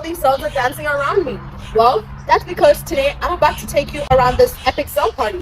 these cells are dancing around me? Well, that's because today I'm about to take you around this epic cell party.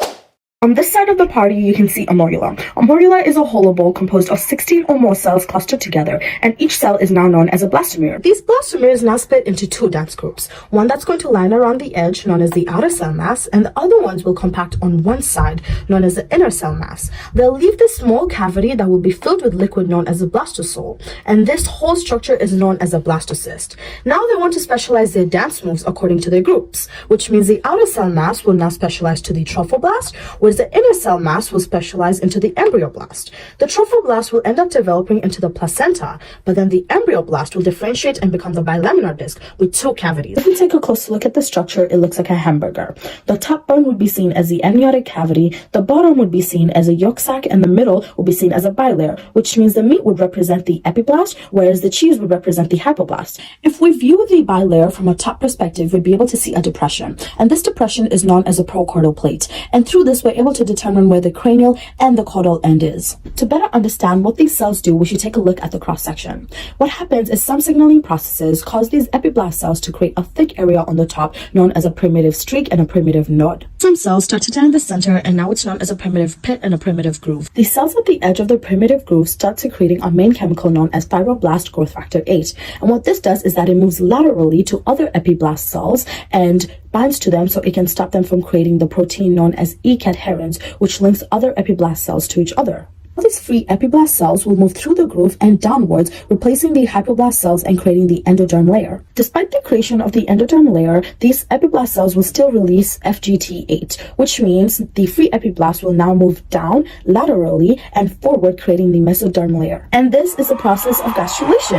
On this side of the party, you can see a morula. A morula is a hollow ball composed of 16 or more cells clustered together, and each cell is now known as a blastomere. These blastomeres now split into two dance groups. One that's going to line around the edge, known as the outer cell mass, and the other ones will compact on one side, known as the inner cell mass. They'll leave this small cavity that will be filled with liquid known as a blastosole, and this whole structure is known as a blastocyst. Now they want to specialize their dance moves according to their groups, which means the outer cell mass will now specialize to the trophoblast, whereas the inner cell mass will specialize into the embryoblast. The trophoblast will end up developing into the placenta, but then the embryoblast will differentiate and become the bilaminar disc with two cavities. If we take a closer look at the structure, it looks like a hamburger. The top bone would be seen as the amniotic cavity, the bottom would be seen as a yolk sac, and the middle will be seen as a bilayer, which means the meat would represent the epiblast, whereas the cheese would represent the hypoblast. If we view the bilayer from a top perspective, we'd be able to see a depression, and this depression is known as a procaudal plate, and through this we're able to determine where the cranial and the caudal end is. To better understand what these cells do, we should take a look at the cross-section. What happens is some signaling processes cause these epiblast cells to create a thick area on the top known as a primitive streak and a primitive node. Some cells start to turn in the center, and now it's known as a primitive pit and a primitive groove. The cells at the edge of the primitive groove start secreting a main chemical known as fibroblast growth factor 8, and what this does is that it moves laterally to other epiblast cells and binds to them so it can stop them from creating the protein known as E-cadherins, which links other epiblast cells to each other. All these free epiblast cells will move through the groove and downwards, replacing the hypoblast cells and creating the endoderm layer. Despite the creation of the endoderm layer, these epiblast cells will still release FGT8, which means the free epiblast will now move down laterally and forward, creating the mesoderm layer. And this is the process of gastrulation.